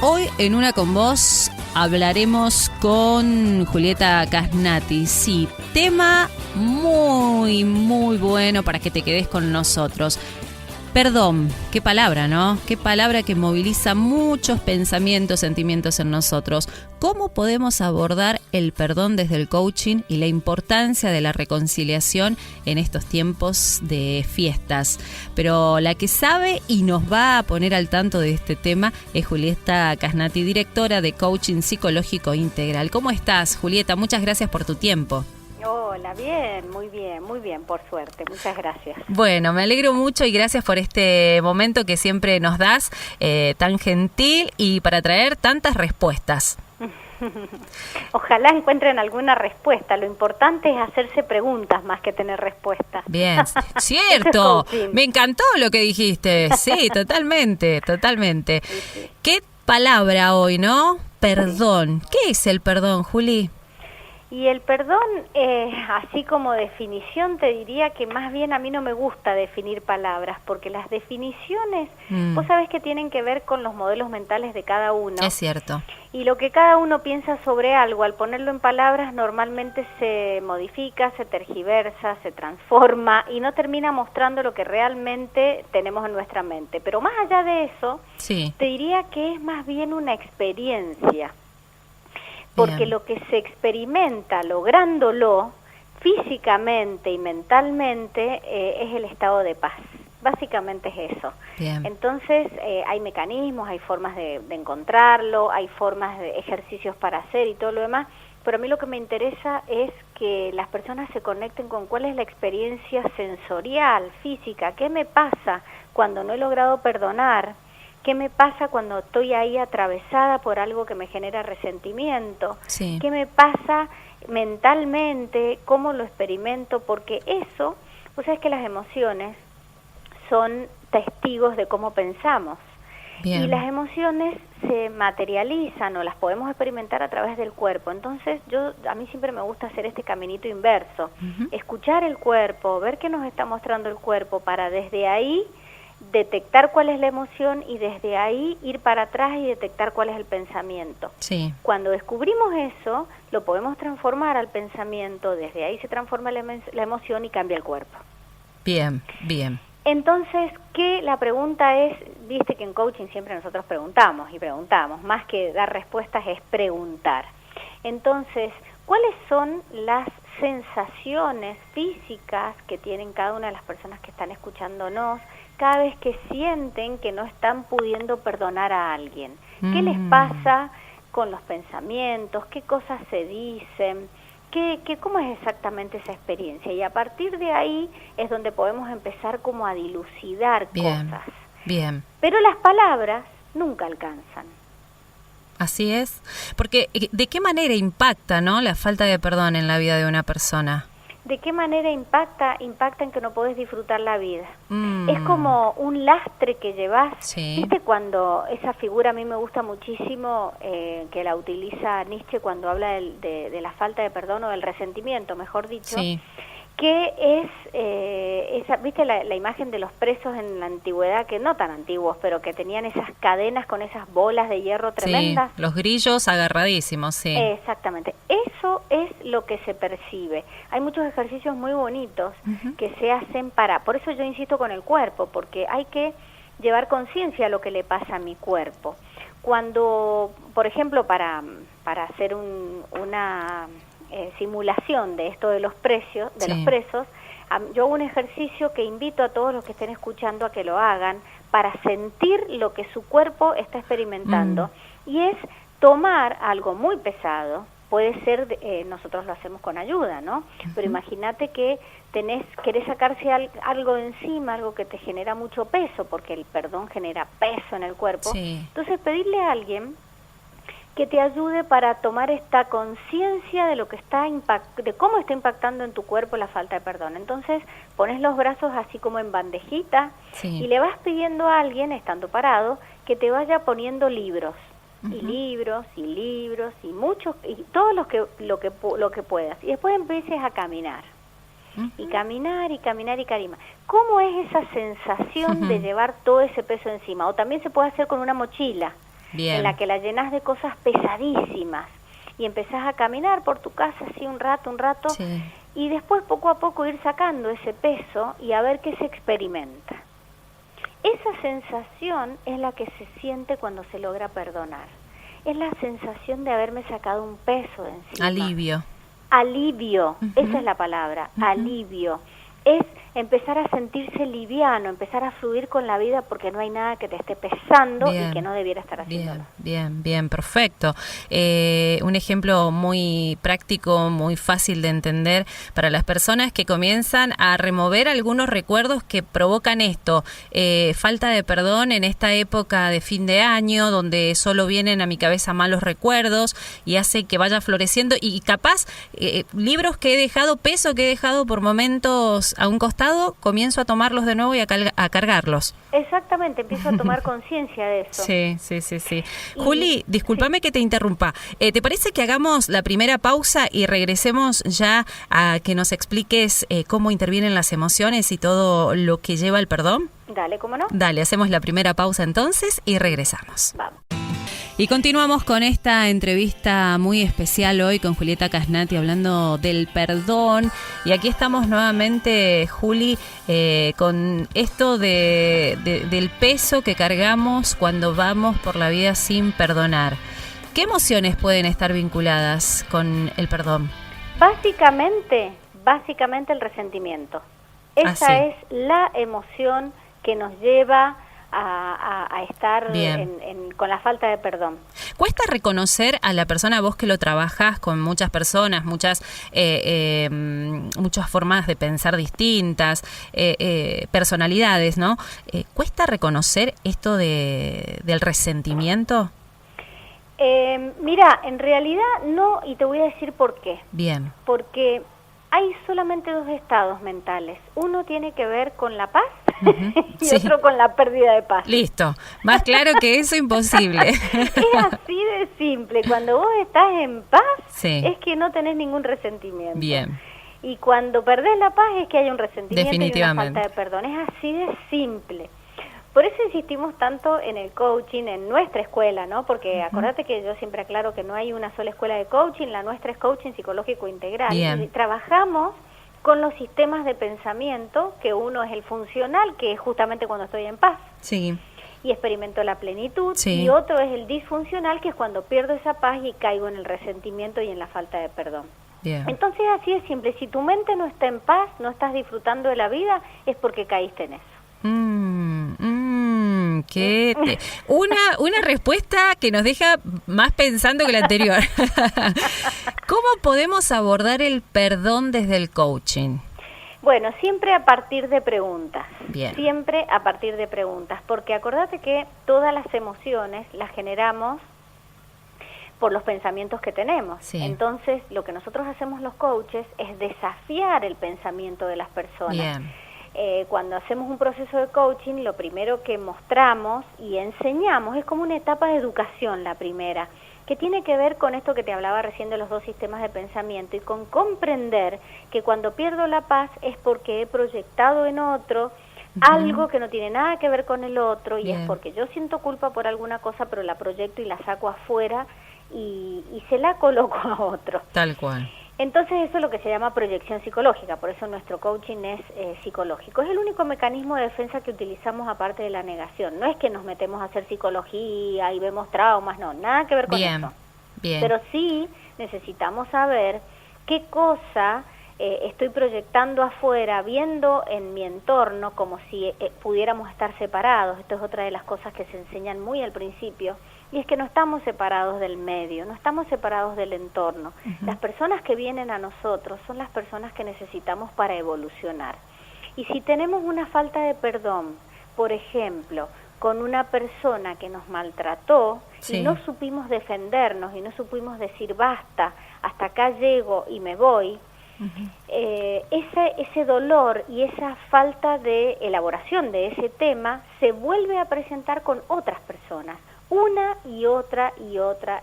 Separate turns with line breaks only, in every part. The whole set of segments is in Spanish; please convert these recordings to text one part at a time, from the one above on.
Hoy en Una con Vos hablaremos con Julieta Casnati. Sí, tema muy bueno para que te quedes con nosotros. Perdón, qué palabra, ¿no? Qué palabra que moviliza muchos pensamientos, sentimientos en nosotros. ¿Cómo podemos abordar el perdón desde el coaching y la importancia de la reconciliación en estos tiempos de fiestas? Pero la que sabe y nos va a poner al tanto de este tema es Julieta Casnati, directora de Coaching Psicológico Integral. ¿Cómo estás, Julieta? Muchas gracias por tu tiempo.
Hola, bien, muy bien, por suerte. Muchas gracias.
Bueno, me alegro mucho y gracias por este momento que siempre nos das, tan gentil y para traer tantas respuestas.
Ojalá encuentren alguna respuesta. Lo importante es hacerse preguntas más que tener respuestas.
Bien, cierto. Me encantó lo que dijiste. Sí, totalmente.
Sí.
¿Qué palabra hoy, no? Perdón. ¿Qué es el perdón, Juli?
Y el perdón, así como definición, te diría que más bien a mí no me gusta definir palabras, porque las definiciones, vos sabés que tienen que ver con los modelos mentales de cada uno.
Es cierto.
Y lo que cada uno piensa sobre algo, al ponerlo en palabras, normalmente se modifica, se tergiversa, se transforma y no termina mostrando lo que realmente tenemos en nuestra mente. Pero más allá de eso,
sí,
te diría que es más bien una experiencia. Porque
bien,
lo que se experimenta lográndolo físicamente y mentalmente es el estado de paz. Básicamente es eso.
bien.
Entonces hay mecanismos, hay formas de encontrarlo, hay formas de ejercicios para hacer y todo lo demás, pero a mí lo que me interesa es que las personas se conecten con cuál es la experiencia sensorial, física, qué me pasa cuando no he logrado perdonar. ¿Qué me pasa cuando estoy ahí atravesada por algo que me genera resentimiento?
Sí.
¿Qué me pasa mentalmente? ¿Cómo lo experimento? Porque eso, pues es que las emociones son testigos de cómo pensamos.
Bien.
Y las emociones se materializan o las podemos experimentar a través del cuerpo. Entonces, a mí siempre me gusta hacer este caminito inverso. Escuchar el cuerpo, ver qué nos está mostrando el cuerpo para desde ahí detectar cuál es la emoción y desde ahí ir para atrás y detectar cuál es el pensamiento.
Sí.
Cuando descubrimos eso, lo podemos transformar al pensamiento, desde ahí se transforma la emoción y cambia el cuerpo.
Bien.
Entonces, la pregunta es, viste que en coaching siempre nosotros preguntamos, más que dar respuestas es preguntar. Entonces, ¿cuáles son las sensaciones físicas que tienen cada una de las personas que están escuchándonos cada vez que sienten que no están pudiendo perdonar a alguien? ¿Qué les pasa con los pensamientos? ¿Qué cosas se dicen? ¿Cómo es exactamente esa experiencia? Y a partir de ahí es donde podemos empezar como a dilucidar cosas.
Bien.
Pero las palabras nunca alcanzan.
Así es, porque ¿de qué manera impacta, no, la falta de perdón en la vida de una persona?
¿De qué manera impacta? Impacta en que no podés disfrutar la vida. Es como un lastre que llevas.
Sí.
¿Viste cuando esa figura a mí me gusta muchísimo, que la utiliza Nietzsche cuando habla de la falta de perdón o del resentimiento, mejor dicho?
Sí.
Que es, ¿viste la imagen de los presos en la antigüedad, que no tan antiguos, pero que tenían esas cadenas con esas bolas de hierro tremendas?
Sí, los grillos agarradísimos, sí.
Exactamente, eso es lo que se percibe. Hay muchos ejercicios muy bonitos que se hacen por eso yo insisto con el cuerpo, porque hay que llevar conciencia a lo que le pasa a mi cuerpo. Cuando, por ejemplo, para hacer una simulación de esto de los presos, yo hago un ejercicio que invito a todos los que estén escuchando a que lo hagan para sentir lo que su cuerpo está experimentando, y es tomar algo muy pesado. Puede ser, nosotros lo hacemos con ayuda, ¿no? Pero imagínate que querés sacarse algo de encima, algo que te genera mucho peso, porque el perdón genera peso en el cuerpo.
Sí.
Entonces pedirle a alguien que te ayude para tomar esta conciencia de lo que de cómo está impactando en tu cuerpo la falta de perdón. Entonces pones los brazos así como en bandejita, y le vas pidiendo a alguien, estando parado, que te vaya poniendo libros. Y libros y muchos, y todo lo que puedas, y después empieces a caminar y caminar. ¿Cómo es esa sensación de llevar todo ese peso encima? O también se puede hacer con una mochila.
Bien.
en la que la llenás de cosas pesadísimas y empezás a caminar por tu casa así un rato,
Sí.
y después poco a poco ir sacando ese peso y a ver qué se experimenta. Esa sensación es la que se siente cuando se logra perdonar. Es la sensación de haberme sacado un peso de encima. Alivio, esa es la palabra, alivio. Es empezar a sentirse liviano, empezar a fluir con la vida porque no hay nada que te esté pesando y que no debiera estar haciéndolo.
Bien, perfecto. Un ejemplo muy práctico, muy fácil de entender para las personas que comienzan a remover algunos recuerdos que provocan esto. Falta de perdón en esta época de fin de año, donde solo vienen a mi cabeza malos recuerdos y hace que vaya floreciendo. Y capaz, libros que he dejado, peso que he dejado por momentos a un costado, comienzo a tomarlos de nuevo y a cargarlos.
Exactamente, empiezo a tomar conciencia de eso.
Sí. Juli, discúlpame que te interrumpa. ¿Te parece que hagamos la primera pausa y regresemos ya a que nos expliques cómo intervienen las emociones y todo lo que lleva al perdón?
Dale, ¿cómo no?
Dale, hacemos la primera pausa entonces y regresamos.
Vamos.
Y continuamos con esta entrevista muy especial hoy con Julieta Casnati hablando del perdón. Y aquí estamos nuevamente, Juli, con esto del peso que cargamos cuando vamos por la vida sin perdonar. ¿Qué emociones pueden estar vinculadas con el perdón?
Básicamente el resentimiento. Esa es la emoción que nos lleva a estar con la falta de perdón.
¿Cuesta reconocer a la persona, vos que lo trabajás con muchas personas, muchas formas de pensar distintas, personalidades, ¿no? ¿Cuesta reconocer esto del resentimiento?
Mira, en realidad no, y te voy a decir por qué.
Bien.
Porque hay solamente dos estados mentales. Uno tiene que ver con la paz y otro con la pérdida de paz.
Listo. Más claro que eso, imposible.
Es así de simple. Cuando vos estás en paz, es que no tenés ningún resentimiento.
Bien.
Y cuando perdés la paz es que hay un resentimiento y una
Definitivamente.
falta de perdón. Es así de simple. Por eso insistimos tanto en el coaching, en nuestra escuela, ¿no? Porque acordate que yo siempre aclaro que no hay una sola escuela de coaching, la nuestra es coaching psicológico integral.
Bien.
Y trabajamos con los sistemas de pensamiento, que uno es el funcional, que es justamente cuando estoy en paz.
Sí.
Y experimento la plenitud.
Sí.
Y otro es el disfuncional, que es cuando pierdo esa paz y caigo en el resentimiento y en la falta de perdón.
Bien.
Entonces así es simple. Si tu mente no está en paz, no estás disfrutando de la vida, es porque caíste en eso. Una
respuesta que nos deja más pensando que la anterior. ¿Cómo podemos abordar el perdón desde el coaching?
Bueno, siempre a partir de preguntas.
Bien.
Siempre a partir de preguntas, porque acordate que todas las emociones las generamos por los pensamientos que tenemos.
Sí.
Entonces, lo que nosotros hacemos los coaches es desafiar el pensamiento de las personas.
Bien.
Cuando hacemos un proceso de coaching, lo primero que mostramos y enseñamos es como una etapa de educación, la primera, que tiene que ver con esto que te hablaba recién de los dos sistemas de pensamiento y con comprender que cuando pierdo la paz es porque he proyectado en otro algo que no tiene nada que ver con el otro y es porque yo siento culpa por alguna cosa, pero la proyecto y la saco afuera y se la coloco a otro.
Tal cual.
Entonces eso es lo que se llama proyección psicológica, por eso nuestro coaching es psicológico. Es el único mecanismo de defensa que utilizamos aparte de la negación. No es que nos metemos a hacer psicología y vemos traumas, no, nada que ver con eso.
Bien.
Pero sí necesitamos saber qué cosa estoy proyectando afuera, viendo en mi entorno como si pudiéramos estar separados. Esto es otra de las cosas que se enseñan muy al principio. Y es que no estamos separados del medio, no estamos separados del entorno. Las personas que vienen a nosotros son las personas que necesitamos para evolucionar. Y si tenemos una falta de perdón, por ejemplo, con una persona que nos maltrató y no supimos defendernos y no supimos decir basta, hasta acá llego y me voy, ese dolor y esa falta de elaboración de ese tema se vuelve a presentar con otras personas. Una y otra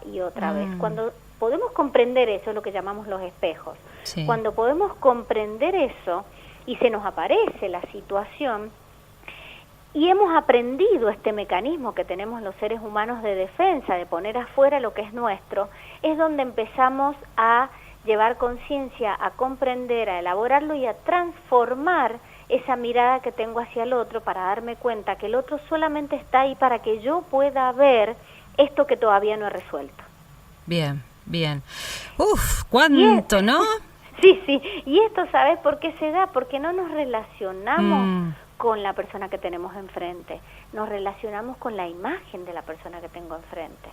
vez. Cuando podemos comprender eso, es lo que llamamos los espejos.
Sí.
Cuando podemos comprender eso y se nos aparece la situación, y hemos aprendido este mecanismo que tenemos los seres humanos de defensa, de poner afuera lo que es nuestro, es donde empezamos a llevar conciencia, a comprender, a elaborarlo y a transformar esa mirada que tengo hacia el otro para darme cuenta que el otro solamente está ahí para que yo pueda ver esto que todavía no he resuelto.
Bien, bien. Uf, ¿cuánto, no?
Sí, y esto, ¿sabes por qué se da? Porque no nos relacionamos con la persona que tenemos enfrente, nos relacionamos con la imagen de la persona que tengo enfrente,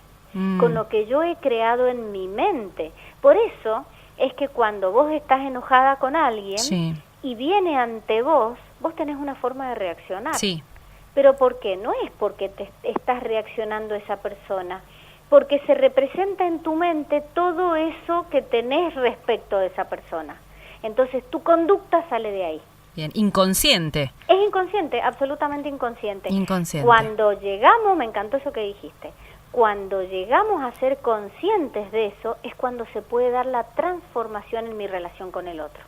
con lo que yo he creado en mi mente. Por eso es que cuando vos estás enojada con alguien y viene ante vos tenés una forma de reaccionar. Sí. ¿Pero por qué? No es porque te estás reaccionando a esa persona, porque se representa en tu mente todo eso que tenés respecto de esa persona. Entonces tu conducta sale de ahí.
Bien, inconsciente.
Es inconsciente, absolutamente inconsciente.
Inconsciente.
Cuando llegamos, me encantó eso que dijiste, cuando llegamos a ser conscientes de eso, es cuando se puede dar la transformación en mi relación con el otro.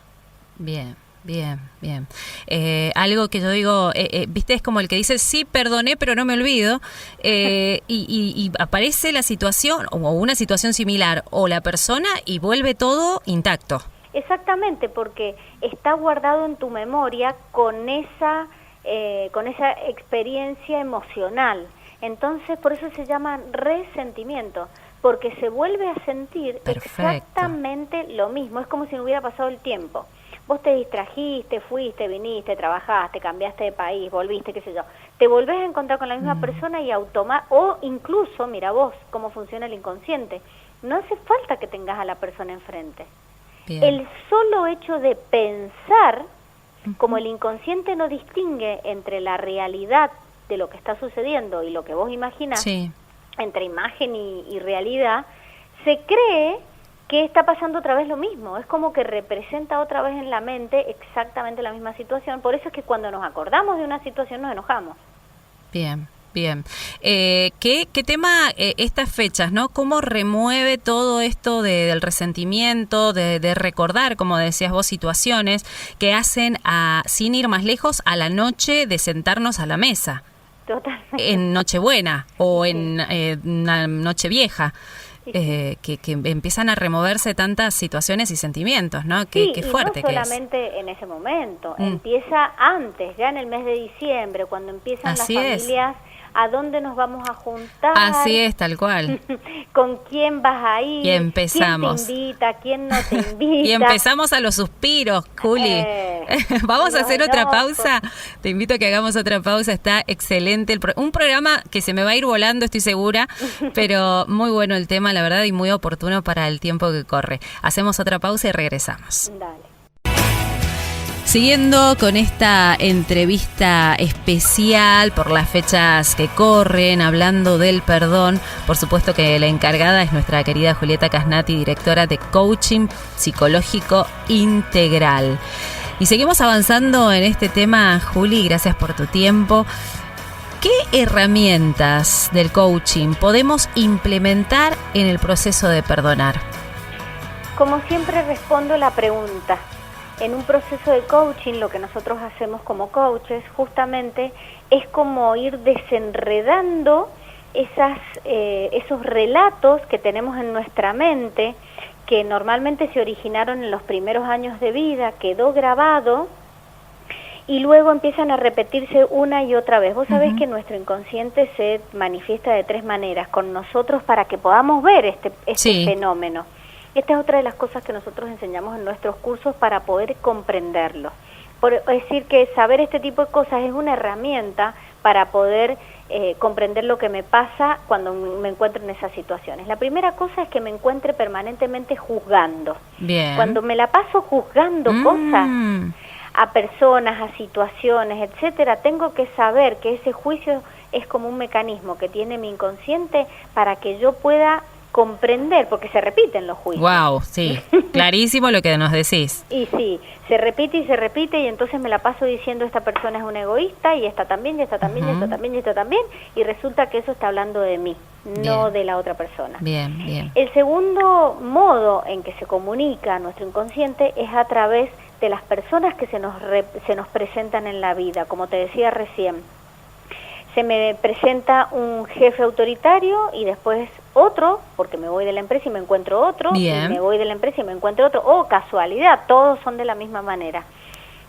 Bien. Bien, bien. Algo que yo digo, viste, es como el que dice, sí, perdoné, pero no me olvido, y aparece la situación, o una situación similar, o la persona, y vuelve todo intacto.
Exactamente, porque está guardado en tu memoria con esa experiencia emocional. Entonces, por eso se llama resentimiento, porque se vuelve a sentir exactamente lo mismo, es como si no hubiera pasado el tiempo. Vos te distrajiste, fuiste, viniste, trabajaste, cambiaste de país, volviste, qué sé yo. Te volvés a encontrar con la misma persona y o incluso, mira vos, cómo funciona el inconsciente. No hace falta que tengas a la persona enfrente. Bien. El solo hecho de pensar, como el inconsciente no distingue entre la realidad de lo que está sucediendo y lo que vos imaginás, entre imagen y realidad, se cree que está pasando otra vez lo mismo, es como que representa otra vez en la mente exactamente la misma situación, por eso es que cuando nos acordamos de una situación nos enojamos.
Bien, bien. ¿Qué tema estas fechas, no? ¿Cómo remueve todo esto del resentimiento, de recordar, como decías vos, situaciones que hacen, sin ir más lejos, a la noche de sentarnos a la mesa? Totalmente. En Nochebuena o en una Nochevieja. Que empiezan a removerse tantas situaciones y sentimientos, ¿no? Qué fuerte que es.
No solamente en ese momento, empieza antes, ya en el mes de diciembre, cuando empiezan las familias, ¿a dónde nos vamos a juntar?
Así es, tal cual.
¿Con quién vas a ir?
Y empezamos.
¿Quién te invita? ¿Quién no te invita?
Y empezamos a los suspiros, Juli. Vamos a hacer otra pausa. Te invito a que hagamos otra pausa. Está excelente. Un programa que se me va a ir volando, estoy segura, pero muy bueno el tema, la verdad, y muy oportuno para el tiempo que corre. Hacemos otra pausa y regresamos.
Dale.
Siguiendo con esta entrevista especial por las fechas que corren, hablando del perdón, por supuesto que la encargada es nuestra querida Julieta Casnati, directora de Coaching Psicológico Integral. Y seguimos avanzando en este tema, Juli, gracias por tu tiempo. ¿Qué herramientas del coaching podemos implementar en el proceso de perdonar?
Como siempre respondo la pregunta. En un proceso de coaching, lo que nosotros hacemos como coaches justamente es como ir desenredando esos relatos que tenemos en nuestra mente, que normalmente se originaron en los primeros años de vida, quedó grabado y luego empiezan a repetirse una y otra vez. Vos sabés que nuestro inconsciente se manifiesta de 3 maneras con nosotros para que podamos ver este fenómeno. Esta es otra de las cosas que nosotros enseñamos en nuestros cursos para poder comprenderlo. Es decir, que saber este tipo de cosas es una herramienta para poder comprender lo que me pasa cuando me encuentro en esas situaciones. La primera cosa es que me encuentre permanentemente juzgando.
Bien.
Cuando me la paso juzgando cosas a personas, a situaciones, etcétera, tengo que saber que ese juicio es como un mecanismo que tiene mi inconsciente para que yo pueda comprender, porque se repiten los juicios.
Wow, sí, clarísimo lo que nos decís.
Y sí, se repite y entonces me la paso diciendo esta persona es un egoísta y esta también, y esta también, y esta también, y esta también, y resulta que eso está hablando de mí, no de la otra persona.
Bien, bien.
El segundo modo en que se comunica nuestro inconsciente es a través de las personas que se nos presentan en la vida, como te decía recién. se me presenta un jefe autoritario y después otro, porque me voy de la empresa y me encuentro otro,
Bien.
y me voy de la empresa y me encuentro otro, casualidad, todos son de la misma manera.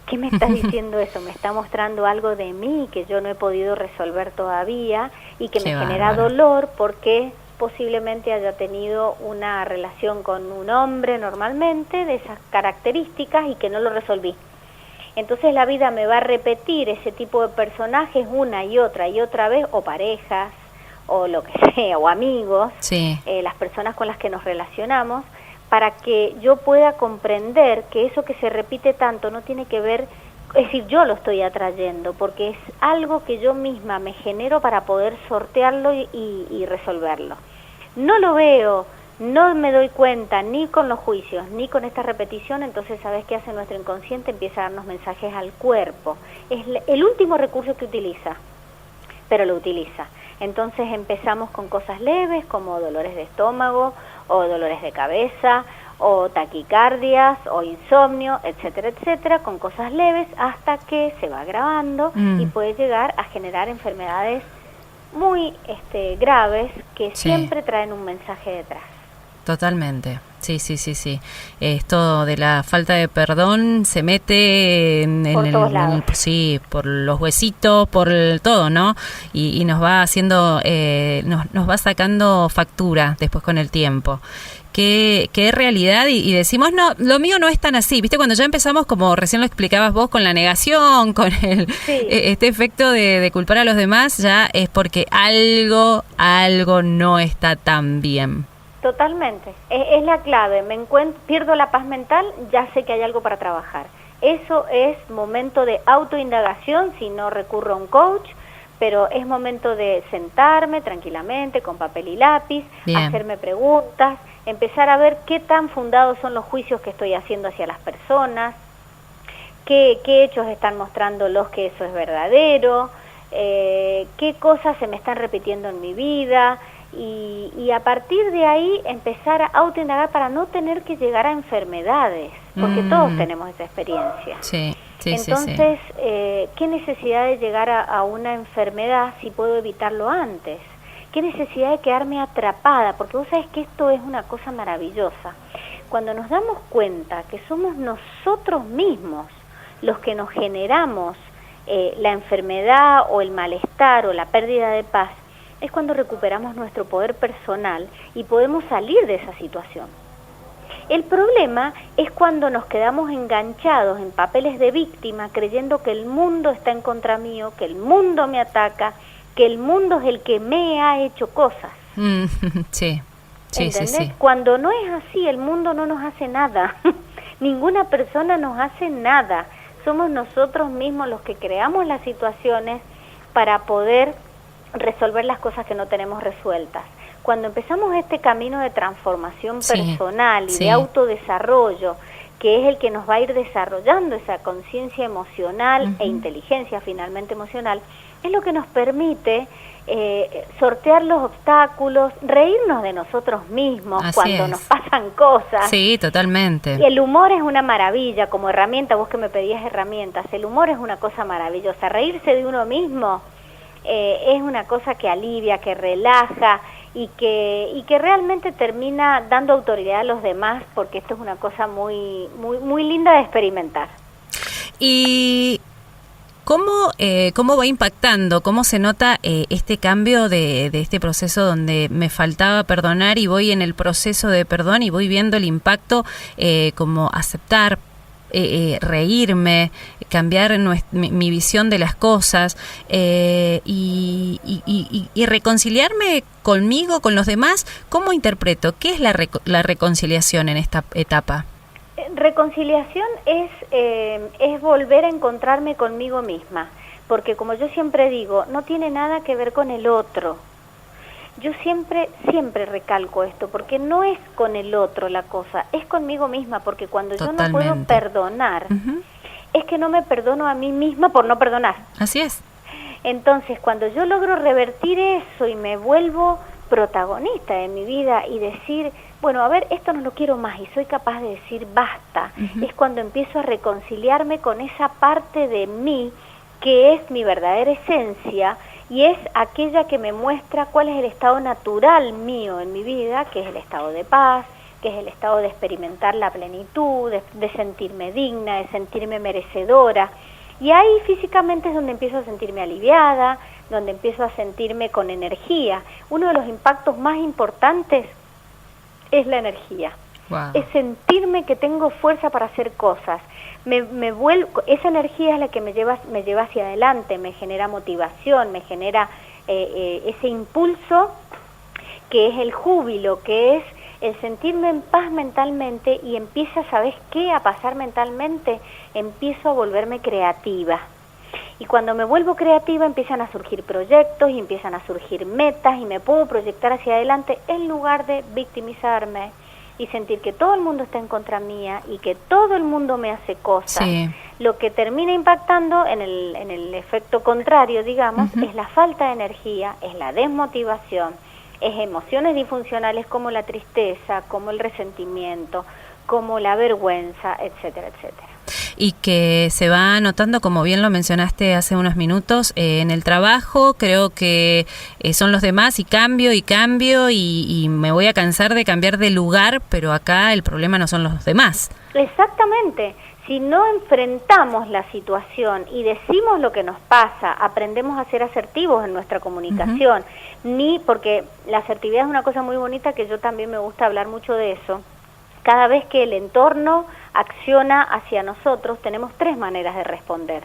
¿Qué me está diciendo eso? Me está mostrando algo de mí que yo no he podido resolver todavía y que
Qué
me genera
bárbaro.
dolor porque posiblemente haya tenido una relación con un hombre normalmente de esas características y que no lo resolví. Entonces la vida me va a repetir ese tipo de personajes una y otra vez, o parejas, o lo que sea, o amigos,
Sí.
las personas con las que nos relacionamos, para que yo pueda comprender que eso que se repite tanto no tiene que ver, es decir, yo lo estoy atrayendo, porque es algo que yo misma me genero para poder sortearlo y resolverlo. No lo veo, no me doy cuenta ni con los juicios, ni con esta repetición, entonces ¿sabes qué hace nuestro inconsciente? Empieza a darnos mensajes al cuerpo. Es el último recurso que utiliza, pero lo utiliza. Entonces empezamos con cosas leves como dolores de estómago o dolores de cabeza o taquicardias o insomnio, etcétera, etcétera, con cosas leves hasta que se va agravando y puede llegar a generar enfermedades muy graves que
Sí.
siempre traen un mensaje detrás.
Totalmente, sí. Esto de la falta de perdón se mete
Por todos lados.
sí, por los huesitos, por todo, ¿no? Y nos va haciendo, nos va sacando factura después con el tiempo. Qué realidad, y decimos, no, lo mío no es tan así, ¿viste? Cuando ya empezamos, como recién lo explicabas vos, con la negación, con
Sí.
este efecto de culpar a los demás, ya es porque algo no está tan bien.
Totalmente, es la clave. Pierdo la paz mental, ya sé que hay algo para trabajar. Eso es momento de autoindagación, si no recurro a un coach, pero es momento de sentarme tranquilamente con papel y lápiz,
Bien.
hacerme preguntas, empezar a ver qué tan fundados son los juicios que estoy haciendo hacia las personas, qué hechos están mostrando los que eso es verdadero, qué cosas se me están repitiendo en mi vida, y a partir de ahí empezar a autoindagar para no tener que llegar a enfermedades, porque todos tenemos esa experiencia.
Sí.
Entonces, ¿qué necesidad de llegar a una enfermedad si puedo evitarlo antes? ¿Qué necesidad de quedarme atrapada? Porque vos sabés que esto es una cosa maravillosa. Cuando nos damos cuenta que somos nosotros mismos los que nos generamos la enfermedad o el malestar o la pérdida de paz, es cuando recuperamos nuestro poder personal y podemos salir de esa situación. El problema es cuando nos quedamos enganchados en papeles de víctima, creyendo que el mundo está en contra mío, que el mundo me ataca, que el mundo es el que me ha hecho cosas.
Sí.
¿Entendés? Cuando no es así, el mundo no nos hace nada. Ninguna persona nos hace nada. Somos nosotros mismos los que creamos las situaciones para poder resolver las cosas que no tenemos resueltas. Cuando empezamos este camino de transformación personal y de autodesarrollo, que es el que nos va a ir desarrollando esa conciencia emocional e inteligencia finalmente emocional, es lo que nos permite sortear los obstáculos, reírnos de nosotros mismos cuando nos pasan cosas.
Sí, totalmente.
Y el humor es una maravilla como herramienta, vos que me pedías herramientas, el humor es una cosa maravillosa. Reírse de uno mismo es una cosa que alivia, que relaja y que realmente termina dando autoridad a los demás, porque esto es una cosa muy linda de experimentar.
Y ¿cómo va impactando, cómo se nota este cambio de este proceso donde me faltaba perdonar y voy en el proceso de perdón y voy viendo el impacto, como aceptar, reírme, cambiar mi visión de las cosas, y reconciliarme conmigo, con los demás? ¿Cómo interpreto? ¿Qué es la reconciliación en esta etapa?
Reconciliación es volver a encontrarme conmigo misma, porque como yo siempre digo, no tiene nada que ver con el otro. Yo siempre recalco esto, porque no es con el otro la cosa, es conmigo misma, porque cuando yo no puedo perdonar, es que no me perdono a mí misma por no perdonar.
Así es.
Entonces, cuando yo logro revertir eso y me vuelvo protagonista de mi vida y decir, bueno, a ver, esto no lo quiero más y soy capaz de decir basta, es cuando empiezo a reconciliarme con esa parte de mí que es mi verdadera esencia y es aquella que me muestra cuál es el estado natural mío en mi vida, que es el estado de paz, que es el estado de experimentar la plenitud, de sentirme digna, de sentirme merecedora. Y ahí físicamente es donde empiezo a sentirme aliviada, donde empiezo a sentirme con energía. Uno de los impactos más importantes es la energía.
Wow.
Es sentirme que tengo fuerza para hacer cosas. Esa energía es la que me lleva hacia adelante, me genera motivación, me genera ese impulso que es el júbilo, que es el sentirme en paz mentalmente, y empieza, ¿sabes qué?, a pasar mentalmente, empiezo a volverme creativa. Y cuando me vuelvo creativa empiezan a surgir proyectos y empiezan a surgir metas y me puedo proyectar hacia adelante en lugar de victimizarme y sentir que todo el mundo está en contra mía y que todo el mundo me hace cosas.
Sí.
Lo que termina impactando en el efecto contrario, digamos, es la falta de energía, es la desmotivación, es emociones disfuncionales como la tristeza, como el resentimiento, como la vergüenza, etcétera, etcétera.
Y que se va notando, como bien lo mencionaste hace unos minutos, en el trabajo. Creo que son los demás y cambio y me voy a cansar de cambiar de lugar, pero acá el problema no son los demás.
Exactamente. Si no enfrentamos la situación y decimos lo que nos pasa, aprendemos a ser asertivos en nuestra comunicación, porque la asertividad es una cosa muy bonita, que yo también me gusta hablar mucho de eso. Cada vez que el entorno acciona hacia nosotros, tenemos tres maneras de responder.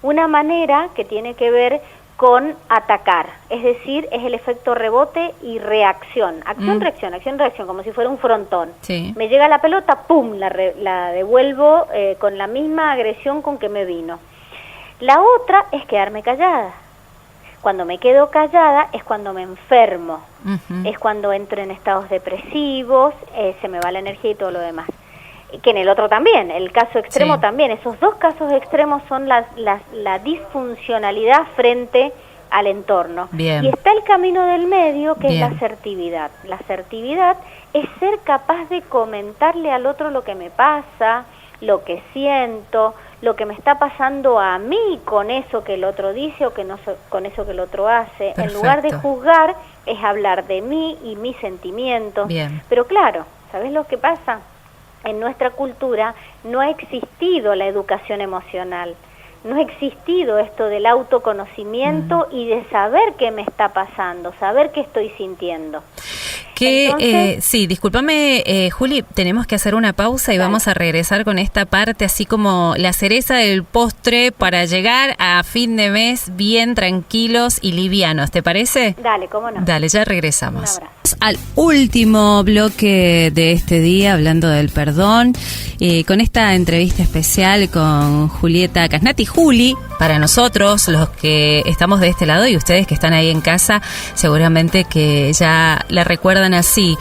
Una manera que tiene que ver con atacar, es decir, es el efecto rebote y reacción. Acción-reacción, acción-reacción, como si fuera un frontón.
Sí.
Me llega la pelota, ¡pum!, la devuelvo con la misma agresión con que me vino. La otra es quedarme callada. Cuando me quedo callada es cuando me enfermo, es cuando entro en estados depresivos, se me va la energía y todo lo demás. Que en el otro también, el caso extremo también. Esos dos casos extremos son la disfuncionalidad frente al entorno.
Bien.
Y está el camino del medio, que es la asertividad. La asertividad es ser capaz de comentarle al otro lo que me pasa, lo que siento, lo que me está pasando a mí con eso que el otro dice o con eso que el otro hace.
Perfecto.
En lugar de juzgar, es hablar de mí y mis sentimientos.
Bien.
Pero claro, ¿sabes lo que pasa? En nuestra cultura no ha existido la educación emocional, no ha existido esto del autoconocimiento y de saber qué me está pasando, saber qué estoy sintiendo. Entonces,
Sí, discúlpame, Juli, tenemos que hacer una pausa y vamos a regresar con esta parte, así como la cereza del postre, para llegar a fin de mes bien tranquilos y livianos, ¿te parece?
Dale, cómo no.
Dale, ya regresamos.
Un abrazo.
Al último bloque de este día, hablando del perdón, con esta entrevista especial con Julieta Casnati. Juli, para nosotros, los que estamos de este lado y ustedes que están ahí en casa, seguramente que ya la recuerdan así.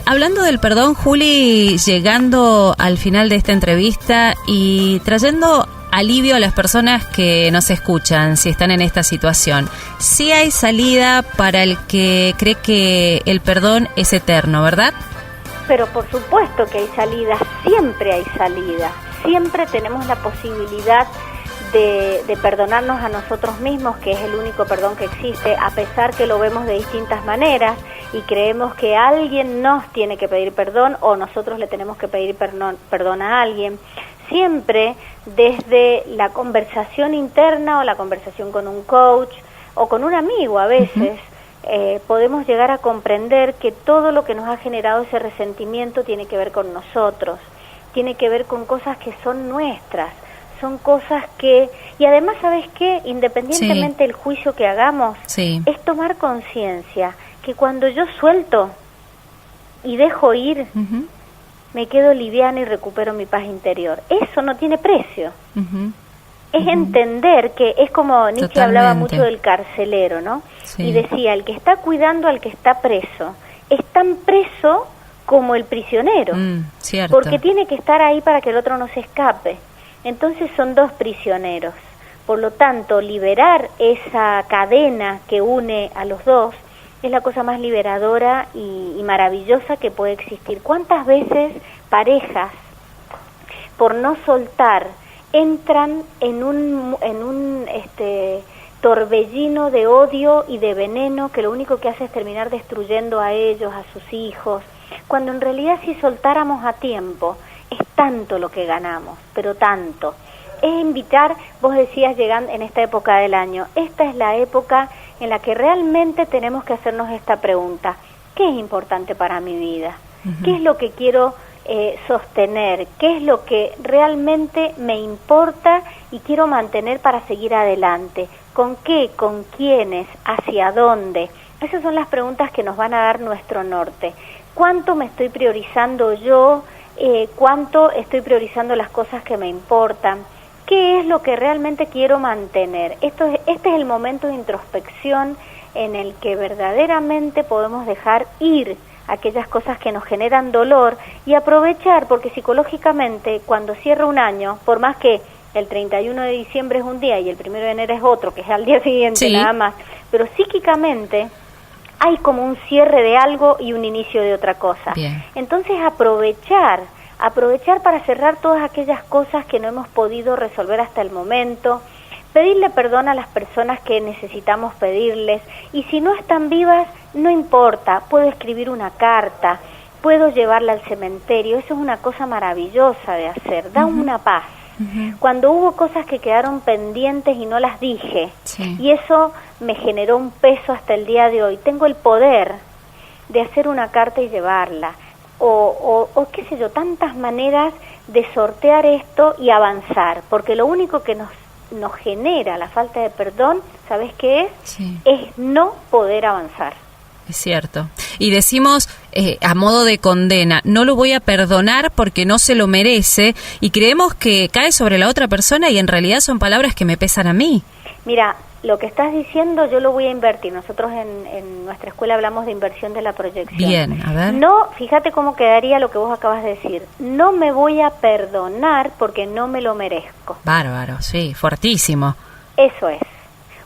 Hablando del perdón, Juli, llegando al final de esta entrevista y trayendo alivio a las personas que nos escuchan, si están en esta situación. Sí hay salida para el que cree que el perdón es eterno, ¿verdad?
Pero por supuesto que hay salida, siempre hay salida. Siempre tenemos la posibilidad de perdonarnos a nosotros mismos, que es el único perdón que existe, a pesar que lo vemos de distintas maneras y creemos que alguien nos tiene que pedir perdón o nosotros le tenemos que pedir perdón a alguien. Siempre desde la conversación interna o la conversación con un coach o con un amigo a veces, podemos llegar a comprender que todo lo que nos ha generado ese resentimiento tiene que ver con nosotros, tiene que ver con cosas que son nuestras, son cosas que... Y además, ¿sabes qué? Independientemente del juicio que hagamos, es tomar conciencia que cuando yo suelto y dejo ir, me quedo liviana y recupero mi paz interior. Eso no tiene precio. Es entender que es como Nietzsche hablaba mucho del carcelero, ¿no? Y decía, el que está cuidando al que está preso, es tan preso como el prisionero, porque tiene que estar ahí para que el otro no se escape. Entonces son dos prisioneros. Por lo tanto, liberar esa cadena que une a los dos es la cosa más liberadora y maravillosa que puede existir. ¿Cuántas veces parejas, por no soltar, entran en un torbellino de odio y de veneno que lo único que hace es terminar destruyendo a ellos, a sus hijos, cuando en realidad si soltáramos a tiempo, es tanto lo que ganamos, pero tanto. Es invitar, vos decías llegando en esta época del año, esta es la época en la que realmente tenemos que hacernos esta pregunta: ¿qué es importante para mi vida? ¿Qué es lo que quiero sostener? ¿Qué es lo que realmente me importa y quiero mantener para seguir adelante? ¿Con qué? ¿Con quiénes? ¿Hacia dónde? Esas son las preguntas que nos van a dar nuestro norte. ¿Cuánto me estoy priorizando yo? ¿Cuánto estoy priorizando las cosas que me importan? ¿Qué es lo que realmente quiero mantener? Este es el momento de introspección en el que verdaderamente podemos dejar ir aquellas cosas que nos generan dolor y aprovechar, porque psicológicamente cuando cierra un año, por más que el 31 de diciembre es un día y el 1 de enero es otro, que es al día siguiente, sí, nada más, pero psíquicamente hay como un cierre de algo y un inicio de otra cosa. Bien. Entonces aprovechar para cerrar todas aquellas cosas que no hemos podido resolver hasta el momento, pedirle perdón a las personas que necesitamos pedirles, y si no están vivas, no importa, puedo escribir una carta, puedo llevarla al cementerio, eso es una cosa maravillosa de hacer, da una paz. Cuando hubo cosas que quedaron pendientes y no las dije, sí, y eso me generó un peso hasta el día de hoy, tengo el poder de hacer una carta y llevarla, o qué sé yo, tantas maneras de sortear esto y avanzar, porque lo único que nos genera la falta de perdón, ¿sabes qué es? Sí. Es no poder avanzar.
Es cierto. Y decimos a modo de condena, no lo voy a perdonar porque no se lo merece, y creemos que cae sobre la otra persona y en realidad son palabras que me pesan a mí. Mira,
lo que estás diciendo yo lo voy a invertir. Nosotros en nuestra escuela hablamos de inversión de la proyección.
Bien, a ver.
No, fíjate cómo quedaría lo que vos acabas de decir. No me voy a perdonar porque no me lo merezco.
Bárbaro, sí, fuertísimo.
Eso es.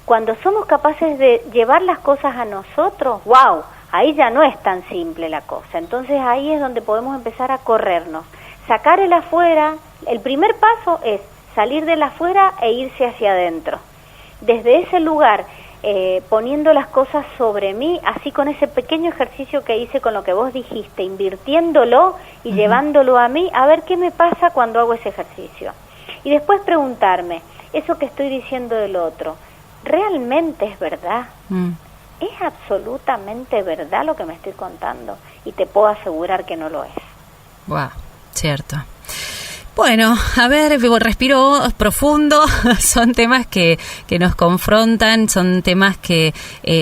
Cuando somos capaces de llevar las cosas a nosotros, ¡wow!, ahí ya no es tan simple la cosa. Entonces ahí es donde podemos empezar a corrernos. Sacar el afuera, el primer paso es salir del afuera e irse hacia adentro. Desde ese lugar, poniendo las cosas sobre mí, así con ese pequeño ejercicio que hice con lo que vos dijiste, invirtiéndolo y llevándolo a mí, a ver qué me pasa cuando hago ese ejercicio. Y después preguntarme, eso que estoy diciendo del otro, ¿realmente es verdad? ¿Es absolutamente verdad lo que me estoy contando? Y te puedo asegurar que no lo es.
Wow, cierto. Bueno, a ver, respiro profundo. Son temas que nos confrontan, son temas que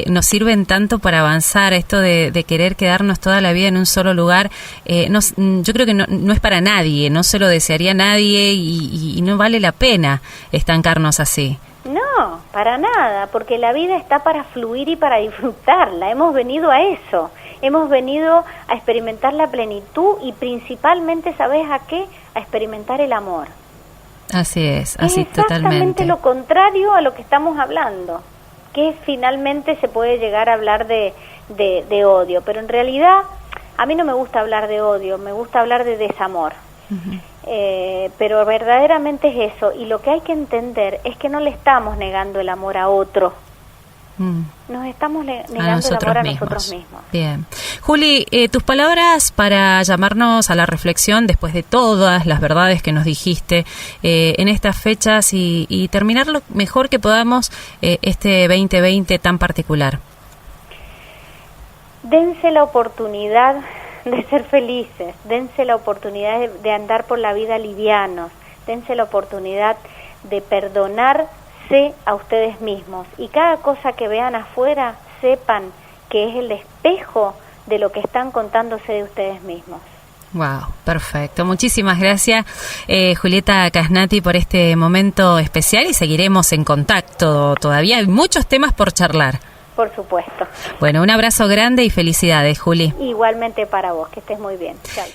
nos sirven tanto para avanzar. Esto de querer quedarnos toda la vida en un solo lugar, yo creo que no es para nadie, no se lo desearía a nadie, y no vale la pena estancarnos así.
No, para nada, porque la vida está para fluir y para disfrutarla. Hemos venido a eso, hemos venido a experimentar la plenitud y principalmente, ¿sabes a qué? A experimentar el amor.
Así es, así totalmente.
Es exactamente lo contrario a lo que estamos hablando, que finalmente se puede llegar a hablar de odio, pero en realidad a mí no me gusta hablar de odio, me gusta hablar de desamor. Pero verdaderamente es eso, y lo que hay que entender es que no le estamos negando el amor a otro, nos estamos negando el amor a nosotros mismos.
Bien, Juli, tus palabras para llamarnos a la reflexión después de todas las verdades que nos dijiste en estas fechas y terminar lo mejor que podamos este 2020 tan particular.
Dense la oportunidad de ser felices, dense la oportunidad de andar por la vida livianos, dense la oportunidad de perdonarse a ustedes mismos, y cada cosa que vean afuera sepan que es el espejo de lo que están contándose de ustedes mismos.
Wow, perfecto. Muchísimas gracias, Julieta Casnati, por este momento especial, y seguiremos en contacto. Todavía hay muchos temas por charlar.
Por supuesto.
Bueno, un abrazo grande y felicidades, Juli.
Igualmente para vos, que estés muy bien. Chao.